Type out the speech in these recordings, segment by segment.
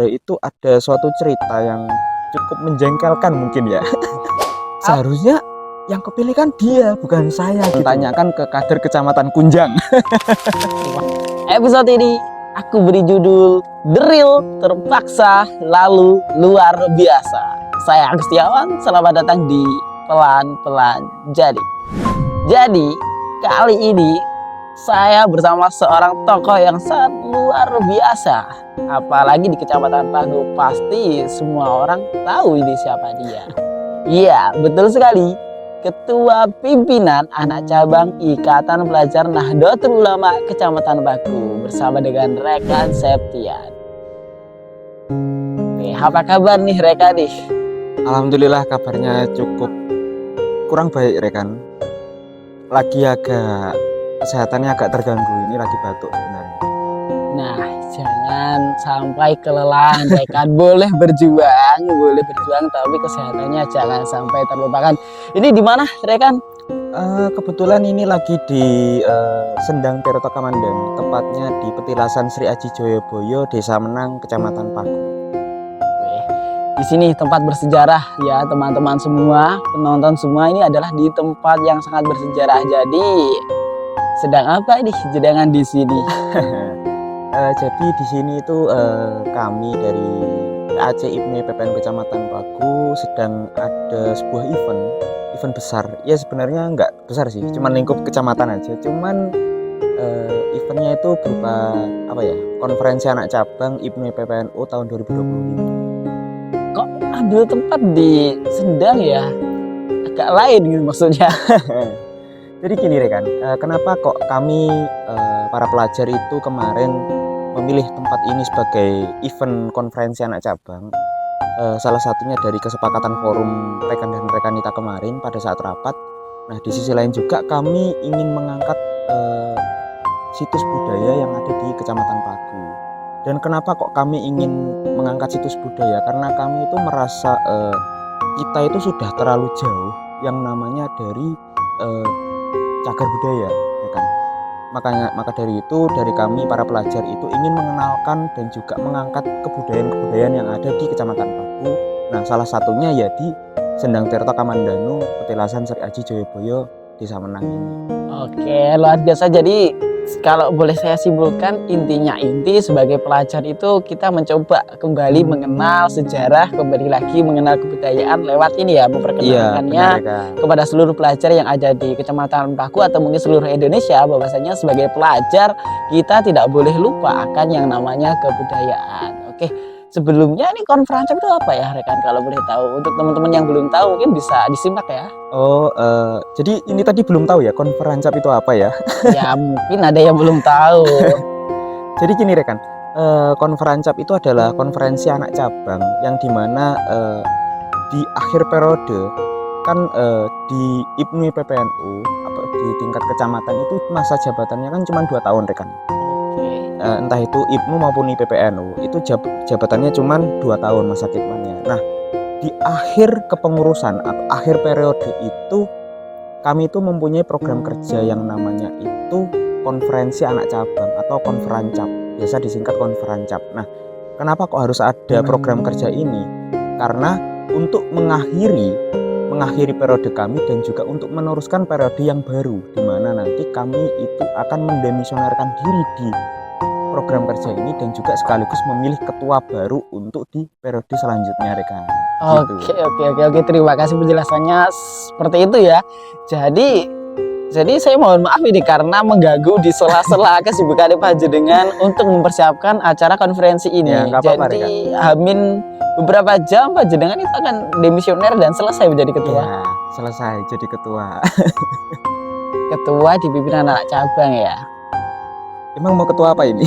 itu ada suatu cerita yang cukup menjengkelkan mungkin ya. Seharusnya yang kepilih kan dia, bukan saya. Tanyakan ke kader kecamatan Kunjang. Episode ini aku beri judul The Real Terpaksa Lalu Luar Biasa. Saya Agustiawan, selamat datang di Pelan-Pelan Jadi kali ini saya bersama seorang tokoh yang sangat luar biasa. Apalagi di Kecamatan Pagu, pasti semua orang tahu ini siapa dia. Iya, betul sekali. Ketua Pimpinan Anak Cabang Ikatan Pelajar Nahdlatul Ulama Kecamatan Pagu bersama dengan rekan Septian. Oke, apa kabar nih rekan nih? Alhamdulillah kabarnya cukup kurang baik rekan. Lagi agak kesehatannya agak terganggu, ini lagi batuk sebenarnya. Nah, jangan sampai kelelahan rekan. Boleh berjuang tapi kesehatannya jangan sampai terlupakan. Ini di mana rekan? Kebetulan ini lagi di Sendang Tirta Kamandanu, tepatnya di Petilasan Sri Aji Joyoboyo, Desa Menang, Kecamatan Pagu. Di sini tempat bersejarah ya teman-teman semua, penonton semua, ini adalah di tempat yang sangat bersejarah. Jadi sedang apa ini jedangan di sini? Jadi di sini itu kami dari PAC IPMI PPN Kecamatan Pagu sedang ada sebuah event besar. Ya sebenarnya nggak besar sih, cuman lingkup kecamatan aja. Cuman eventnya itu berupa apa ya? Konferensi anak cabang IPMI PPNU tahun 2025. Kok ambil tempat di Sendang ya? Agak lain gitu maksudnya. Jadi gini rekan, kenapa kok kami para pelajar itu kemarin memilih tempat ini sebagai event konferensi anak cabang? Salah satunya dari kesepakatan forum rekan dan rekanita kemarin pada saat rapat. Nah di sisi lain juga kami ingin mengangkat situs budaya yang ada di Kecamatan Pagu. Dan kenapa kok kami ingin mengangkat situs budaya? Karena kami itu merasa kita itu sudah terlalu jauh yang namanya dari cagar budaya, ya kan? Maka dari itu dari kami para pelajar itu ingin mengenalkan dan juga mengangkat kebudayaan-kebudayaan yang ada di Kecamatan Pagu. Nah, salah satunya ya di Sendang Tirta Kamandanu, Petilasan Sri Aji Joyoboyo, Desa Menang ini. Oke, luar biasa. Jadi kalau boleh saya simpulkan, inti sebagai pelajar itu kita mencoba kembali mengenal sejarah, kembali lagi mengenal kebudayaan lewat ini ya, memperkenalkannya kepada seluruh pelajar yang ada di Kecamatan Pagu atau mungkin seluruh Indonesia, bahwasanya sebagai pelajar kita tidak boleh lupa akan yang namanya kebudayaan. Oke, sebelumnya ini konferensi itu apa ya rekan, kalau boleh tahu? Untuk teman-teman yang belum tahu mungkin bisa disimak ya. Oh, jadi ini tadi belum tahu ya konferancap itu apa ya? Ya mungkin ada yang belum tahu. Jadi gini rekan, konferancap itu adalah konferensi anak cabang yang dimana di akhir periode kan di IPMI PPNU di tingkat kecamatan itu masa jabatannya kan cuma 2 tahun rekan. Entah itu IPMU maupun IPPNU itu jabatannya cuma 2 tahun masa khidmatnya. Nah di akhir kepengurusan atau akhir periode itu kami itu mempunyai program kerja yang namanya itu konferensi anak cabang atau konferancap, biasa disingkat konferancap. Nah kenapa kok harus ada program kerja ini? Karena untuk mengakhiri periode kami dan juga untuk meneruskan periode yang baru, di mana nanti kami itu akan mendemisionerkan diri di program kerja ini dan juga sekaligus memilih ketua baru untuk di periode selanjutnya rekan. Oke, terima kasih penjelasannya seperti itu ya. Jadi saya mohon maaf ini karena mengganggu di sela-sela kesibukan Panjenengan untuk mempersiapkan acara konferensi ini. Ya, jadi hamin beberapa jam Panjenengan itu akan demisioner dan selesai menjadi ketua. Ya, selesai jadi ketua. Ketua di pimpinan anak cabang ya. Emang mau ketua apa ini?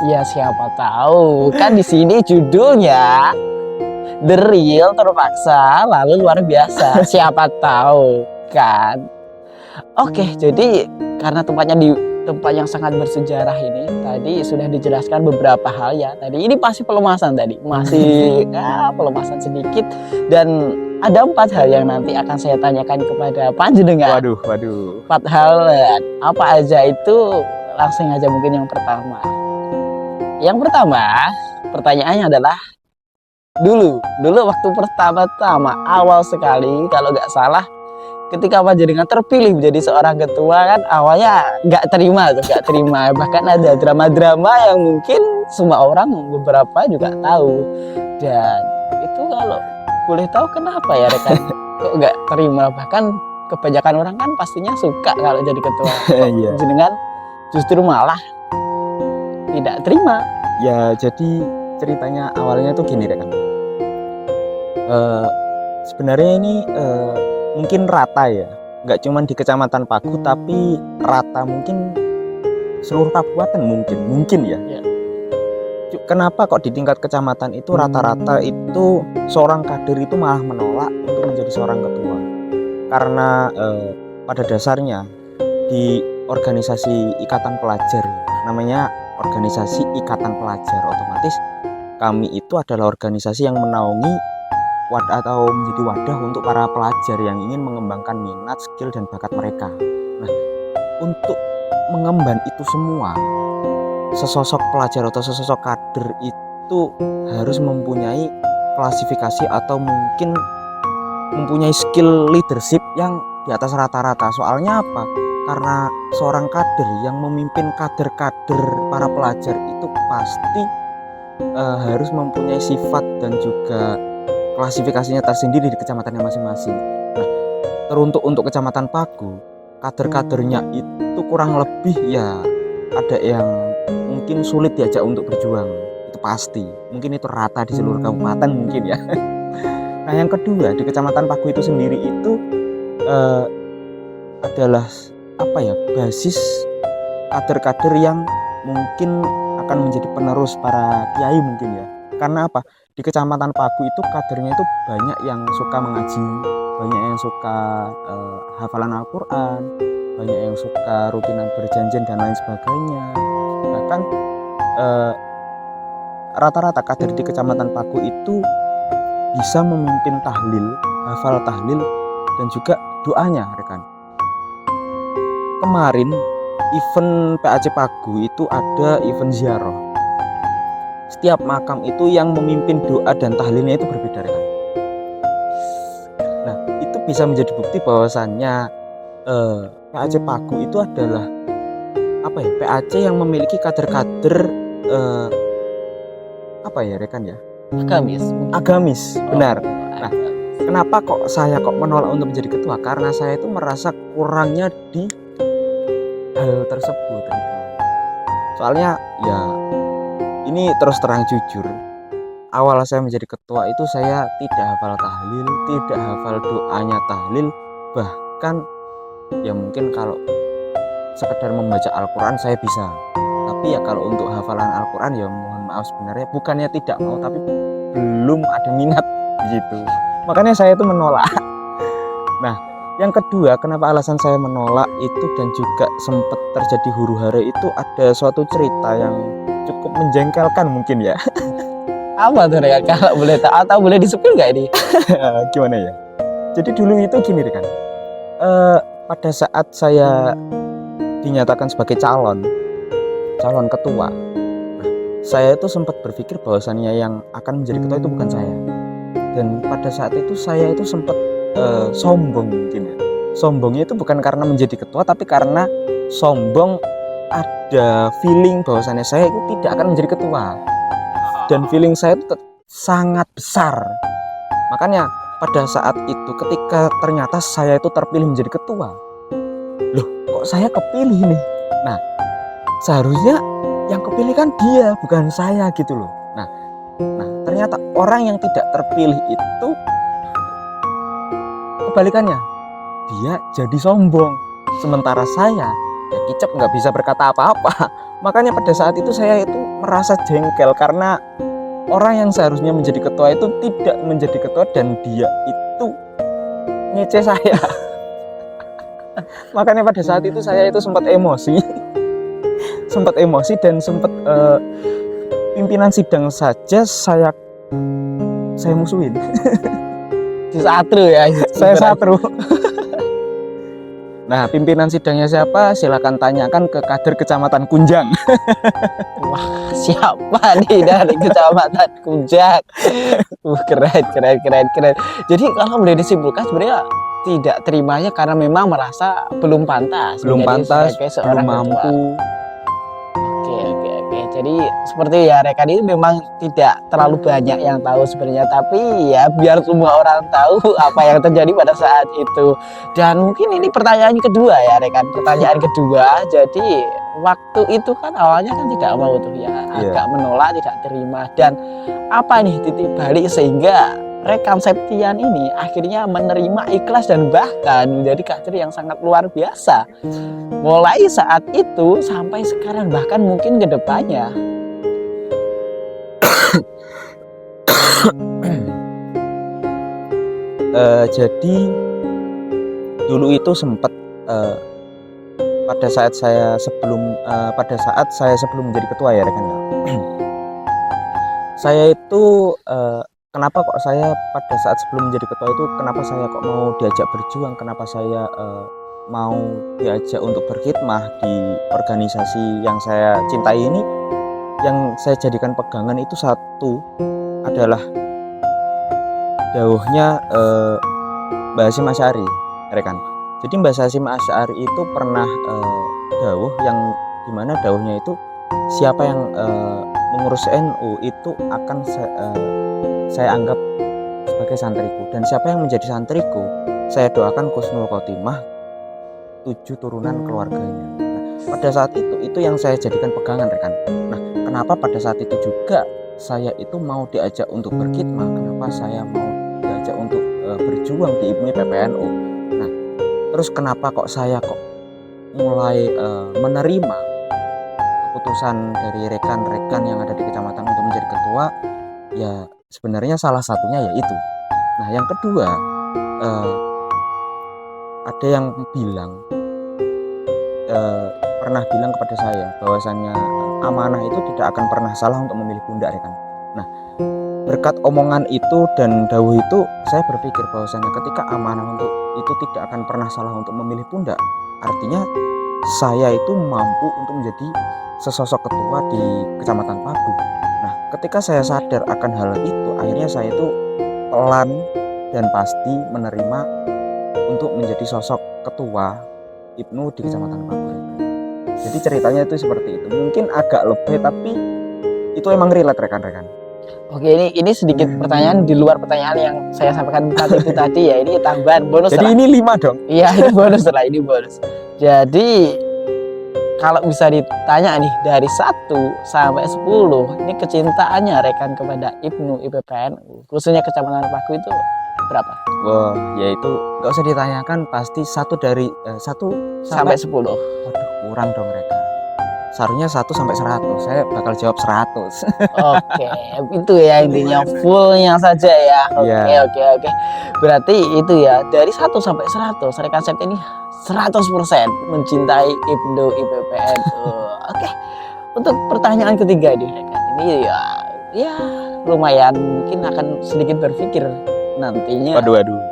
Ya siapa tahu, kan di sini judulnya The Real Terpaksa Lalu Luar Biasa. Siapa tahu kan. Oke, jadi karena tempatnya di tempat yang sangat bersejarah ini, tadi sudah dijelaskan beberapa hal ya. Tadi ini pasti pelemasan tadi, masih pelemasan sedikit, dan ada 4 hal yang nanti akan saya tanyakan kepada Panjenengan. Waduh. 4 hal apa aja itu? Langsung aja mungkin yang pertama. Yang pertama, pertanyaannya adalah dulu waktu pertama-tama awal sekali kalau nggak salah ketika Panjenengan terpilih menjadi seorang ketua kan awalnya nggak terima bahkan ada drama-drama yang mungkin semua orang beberapa juga tahu, dan itu kalau boleh tahu kenapa ya rekan kok nggak terima, bahkan kebanyakan orang kan pastinya suka kalau jadi ketua. Iya. Jenengan justru malah tidak terima. Ya jadi ceritanya awalnya tuh gini rekan. Sebenarnya ini mungkin rata ya, nggak cuman di Kecamatan Pagu tapi rata mungkin seluruh kabupaten mungkin ya. Ya. Kenapa kok di tingkat kecamatan itu rata-rata itu seorang kader itu malah menolak untuk menjadi seorang ketua? Karena pada dasarnya di organisasi ikatan pelajar, namanya organisasi ikatan pelajar, otomatis kami itu adalah organisasi yang menaungi wadah atau menjadi wadah untuk para pelajar yang ingin mengembangkan minat, skill, dan bakat mereka. Nah, untuk mengemban itu semua, sesosok pelajar atau sesosok kader itu harus mempunyai klasifikasi atau mungkin mempunyai skill leadership yang di atas rata-rata. Soalnya apa? Karena seorang kader yang memimpin kader-kader para pelajar itu pasti harus mempunyai sifat dan juga klasifikasinya tersendiri di kecamatannya masing-masing. Nah, teruntuk untuk Kecamatan Pagu, kader-kadernya itu kurang lebih ya ada yang mungkin sulit diajak untuk berjuang, itu pasti. Mungkin itu rata di seluruh kabupaten mungkin ya. Nah, yang kedua di Kecamatan Pagu itu sendiri itu adalah apa ya, basis kader-kader yang mungkin akan menjadi penerus para kiai mungkin ya. Karena apa? Di Kecamatan Pagu itu kadernya itu banyak yang suka mengaji, banyak yang suka hafalan Al-Quran, banyak yang suka rutinan berjanjian dan lain sebagainya. Bahkan rata-rata kader di Kecamatan Pagu itu bisa memimpin tahlil, hafal tahlil, dan juga doanya rekan. Kemarin event PAC Pagu itu ada event ziarah. Setiap makam itu yang memimpin doa dan tahlilnya itu berbeda rekan. Nah, itu bisa menjadi bukti bahwasannya PAC Pagu itu adalah apa ya, PAC yang memiliki kader-kader apa ya rekan ya, agamis benar. Nah, kenapa kok saya menolak untuk menjadi ketua? Karena saya itu merasa kurangnya di hal tersebut rekan. Soalnya ya ini terus terang jujur, awal saya menjadi ketua itu saya tidak hafal tahlil, tidak hafal doanya tahlil, bahkan ya mungkin kalau sekedar membaca Al-Quran saya bisa, tapi ya kalau untuk hafalan Al-Quran ya mohon maaf sebenarnya bukannya tidak mau, tapi belum ada minat gitu. Makanya saya itu menolak. Nah, yang kedua kenapa alasan saya menolak itu dan juga sempat terjadi huru-hara itu ada suatu cerita yang cukup menjengkelkan mungkin ya. Apa tuh rekan? Kalau boleh tahu atau boleh disepil nggak ini? Gimana ya? Jadi dulu itu gini rekan. Pada saat saya dinyatakan sebagai calon ketua, saya itu sempat berpikir bahwasannya yang akan menjadi ketua itu bukan saya. Dan pada saat itu saya itu sempat sombong mungkin ya. Sombongnya itu bukan karena menjadi ketua, tapi karena sombong ada feeling bahwasannya saya itu tidak akan menjadi ketua. Dan feeling saya itu sangat besar. Makanya pada saat itu ketika ternyata saya itu terpilih menjadi ketua, loh kok saya kepilih nih? Nah, seharusnya yang kepilih kan dia, bukan saya gitu loh. Nah ternyata orang yang tidak terpilih itu kebalikannya, dia jadi sombong, sementara saya ya kicep nggak bisa berkata apa-apa. Makanya pada saat itu saya itu merasa jengkel karena orang yang seharusnya menjadi ketua itu tidak menjadi ketua dan dia itu ngece saya. Makanya pada saat itu saya itu sempat emosi dan sempat pimpinan sidang saja saya musuhin. Satru ya. Saya satru. Nah, pimpinan sidangnya siapa? Silakan tanyakan ke kader Kecamatan Kunjang. Wah, siapa nih dari Kecamatan Kunjang? Keren. Jadi kalau boleh disimpulkan sebenarnya tidak terimanya karena memang merasa belum pantas Belum menjadi pantas, sebagai belum seorang ketua. mampu. Oke. Jadi seperti ya rekan ini memang tidak terlalu banyak yang tahu sebenarnya, tapi ya biar semua orang tahu apa yang terjadi pada saat itu. Dan mungkin ini pertanyaan kedua ya rekan, pertanyaan kedua. Jadi waktu itu kan awalnya kan tidak mau tuh ya, agak menolak, tidak terima. Dan apa nih titik balik sehingga rekan Septian ini akhirnya menerima ikhlas dan bahkan menjadi kader yang sangat luar biasa mulai saat itu sampai sekarang bahkan mungkin ke depannya. Jadi dulu itu sempat pada saat saya sebelum menjadi ketua ya rekan. Saya itu kenapa kok saya pada saat sebelum menjadi ketua itu kenapa saya kok mau diajak berjuang, kenapa saya mau diajak untuk berkhidmah di organisasi yang saya cintai ini. Yang saya jadikan pegangan itu satu adalah dawuhnya Mbah Hasyim Asy'ari rekan. Jadi Mbah Hasyim Asy'ari itu pernah dawuh yang dimana dawuhnya itu siapa yang mengurus NU itu akan saya anggap sebagai santriku, dan siapa yang menjadi santriku saya doakan husnul khotimah 7 turunan keluarganya. Nah, pada saat itu yang saya jadikan pegangan rekan. Nah, kenapa pada saat itu juga saya itu mau diajak untuk berkhidmah, kenapa saya mau diajak untuk berjuang di IPMI PPNU. Nah, terus kenapa kok saya mulai menerima keputusan dari rekan-rekan yang ada di kecamatan untuk menjadi ketua, ya sebenarnya salah satunya yaitu. Nah, yang kedua, ada yang pernah bilang kepada saya bahwasannya amanah itu tidak akan pernah salah untuk memilih pundak rekan. Nah, berkat omongan itu dan dawuh itu saya berpikir bahwasannya ketika amanah untuk itu tidak akan pernah salah untuk memilih pundak, artinya saya itu mampu untuk menjadi sesosok ketua di Kecamatan Pagu. Nah, ketika saya sadar akan hal itu, akhirnya saya itu pelan dan pasti menerima untuk menjadi sosok ketua IPNU di Kecamatan Pagu. Jadi ceritanya itu seperti itu. Mungkin agak lebih tapi itu emang relate rekan-rekan. Oke, ini sedikit pertanyaan di luar pertanyaan yang saya sampaikan tadi itu tadi ya. Ini tambahan bonus. Jadi ini 5 dong. Iya, ini bonus lah, ini bonus. Jadi kalau bisa ditanya nih dari 1 sampai 10, ini kecintaannya rekan kepada IPNU IPPNU khususnya Kecamatan Pagu itu berapa? Wah, yaitu nggak usah ditanyakan, pasti 1 Sampai 10. Waduh, kurang dong rekan. Seharusnya 1 sampai 100. Saya bakal jawab 100. Oke, itu ya intinya fullnya saja ya. Oke. Berarti itu ya dari 1 sampai 100 rekan Sept ini 100% mencintai IPNU IPPNU. Oke. Untuk pertanyaan ketiga nih rekan, ini ya lumayan mungkin akan sedikit berpikir nantinya. Waduh.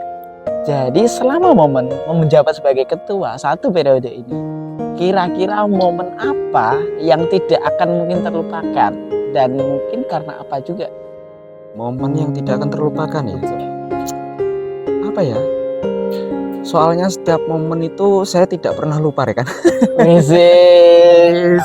Jadi selama momen menjabat sebagai ketua 1 periode ini, kira-kira momen apa yang tidak akan mungkin terlupakan dan mungkin karena apa juga? Momen yang tidak akan terlupakan ya. Apa ya? Soalnya setiap momen itu saya tidak pernah lupa rekan. Misis.